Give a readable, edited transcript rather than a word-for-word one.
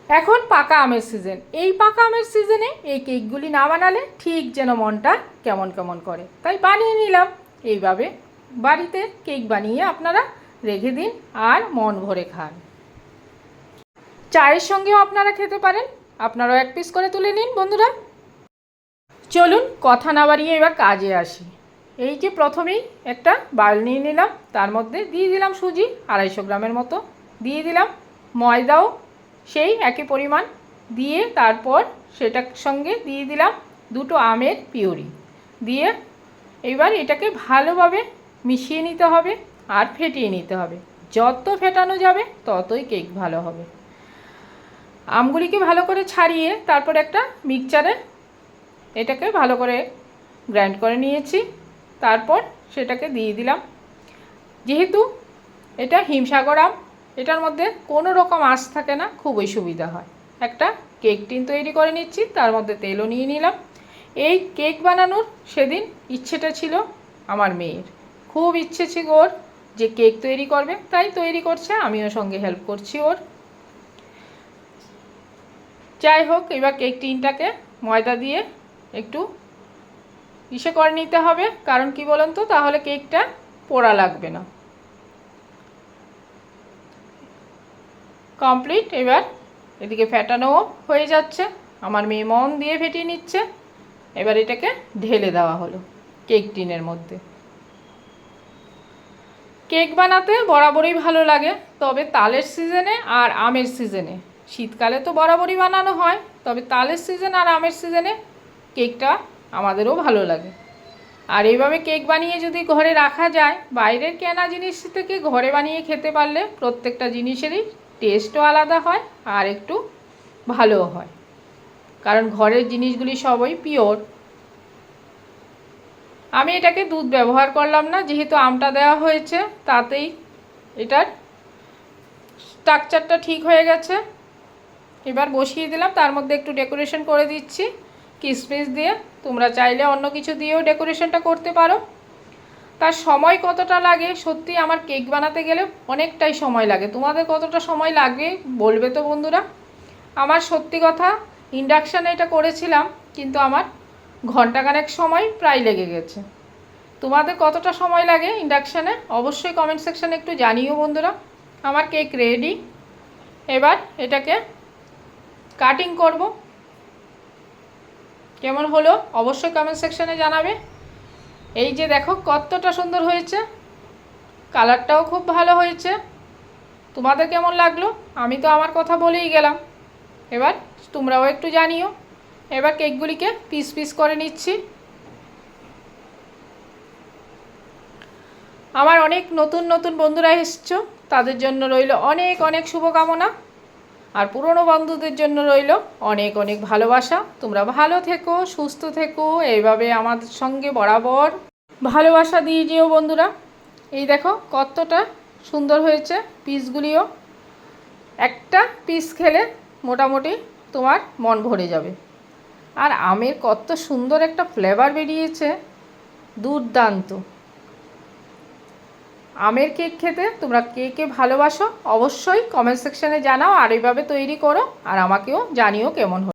এখন পাকা আমের সিজন। এই পাকা আমের সিজনে এই কেকগুলি না বানালে ঠিক যেন মনটা কেমন কেমন করে, তাই বানিয়ে নিলাম। এইভাবে বাড়িতে কেক বানিয়ে আপনারা রেখে দিন আর মন ভরে খান। চায়ের সঙ্গেও আপনারা খেতে পারেন। আপনারাও এক পিস করে তুলে নিন বন্ধুরা। চলুন কথা না বাড়িয়ে এবার কাজে আসি। এই যে প্রথমেই একটা বাউল নিয়ে নিলাম, তার মধ্যে দিয়ে দিলাম সুজি 250 গ্রামের মতো, দিয়ে দিলাম ময়দাও সেই একই পরিমাণ দিয়ে, তারপর সেটার সঙ্গে দিয়ে দিলাম 2টো আমের পিউরি দিয়ে এবার এটাকে ভালোভাবে মিশিয়ে নিতে হবে আর ফেটিয়ে নিতে হবে। যত ফেটানো যাবে ততই কেক ভালো হবে। আমগুলিকে ভালো করে ছাড়িয়ে তারপর একটা মিক্সচারে এটাকে ভালো করে গ্রাইন্ড করে নিয়েছি। তারপর সেটাকে দিয়ে দিলাম। যেহেতু এটা হিমসাগর আম, এটার মধ্যে কোনো রকম আঁশ থাকে না, খুবই সুবিধা হয়। একটা কেক টিন তৈরি করে নিচ্ছি, তার মধ্যে তেলও নিয়ে নিলাম। এই কেক বানানোর সেদিন ইচ্ছেটা ছিল আমার মেয়ের, খুব ইচ্ছে ছিল ওর যে কেক তৈরি করবে, তাই তৈরি করছে, আমিও সঙ্গে হেল্প করছি ওর। যাই হোক, এবার কেক টিনটাকে ময়দা দিয়ে একটু ইসে করে নিতে হবে, কারণ কি বলুন তো, তাহলে কেকটা পোড়া লাগবে না। কমপ্লিট। এবার এদিকে ফেটানোও হয়ে যাচ্ছে, আমার মেয়ে মন দিয়ে ফেটিয়ে নিচ্ছে। এবার এটাকে ঢেলে দেওয়া হলো কেক টিনের মধ্যে। কেক বানাতে বরাবরই ভালো লাগে, তবে তালের সিজনে আর আমের সিজনে। শীতকালে তো বরাবরই বানানো হয়, তবে তালের সিজন আর আমের সিজনে কেকটা আমাদেরও ভালো লাগে। আর এইভাবে কেক বানিয়ে যদি ঘরে রাখা যায়, বাইরের কেনা জিনিস থেকে ঘরে বানিয়ে খেতে পারলে প্রত্যেকটা জিনিসেরই টেস্টও আলাদা হয় আর একটু ভালোও হয়, কারণ ঘরের জিনিসগুলি সবই পিওর। আমি এটাকে দুধ ব্যবহার করলাম না, যেহেতু আমটা দেওয়া হয়েছে, তাতেই এটার স্ট্রাকচারটা ঠিক হয়ে গেছে। এবার বসিয়ে দিলাম, তার মধ্যে একটু ডেকোরেশন করে দিচ্ছি কিশমিশ দিয়ে। তোমরা চাইলে অন্য কিছু দিয়েও ডেকোরেশনটা করতে পারো। তার সময় কতটা লাগে, সত্যি আমার কেক বানাতে গেলে অনেকটাই সময় লাগে। তোমাদের কতটা সময় লাগে বলবে তো বন্ধুরা। আমার সত্যি কথা, ইন্ডাকশানে এটা করেছিলাম, কিন্তু আমার ঘন্টাখানেক সময় প্রায় লেগে গেছে। তোমাদের কতটা সময় লাগে ইন্ডাকশানে অবশ্যই কমেন্ট সেকশানে একটু জানিও বন্ধুরা। আমার কেক রেডি। এবার এটাকে কাটিং করব। কেমন হলো অবশ্যই কমেন্ট সেকশানে জানাবে। এই যে দেখো কতটা সুন্দর হয়েছে, কালারটাও খুব ভালো হয়েছে। তোমাদের কেমন লাগলো? আমি তো আমার কথা বলেই গেলাম, এবার তোমরাও একটু জানিও। এবার কেকগুলিকে পিস পিস করে নিচ্ছি। আমার অনেক নতুন নতুন বন্ধুরা এসছো, তাদের জন্য রইল অনেক অনেক শুভকামনা। আর পুরনো বন্ধুদের জন্য রইল অনেক অনেক ভালোবাসা। তোমরা ভালো থেকো, সুস্থ থেকো, এইভাবে আমাদের সঙ্গে বরাবর ভালোবাসা দিয়ে যেও বন্ধুরা। এই দেখো কতটা সুন্দর হয়েছে পিসগুলিও। একটা পিস খেলে মোটামুটি তোমার মন ভরে যাবে। আর আমের কত সুন্দর একটা ফ্লেভার বেরিয়েছে, দুর্দান্ত। আমের কেক খেতে তোমরা কে কে ভালোবাসো অবশ্যই কমেন্ট সেকশানে জানাও, আর এইভাবে তৈরি করো আর আমাকেও জানিও কেমন হয়।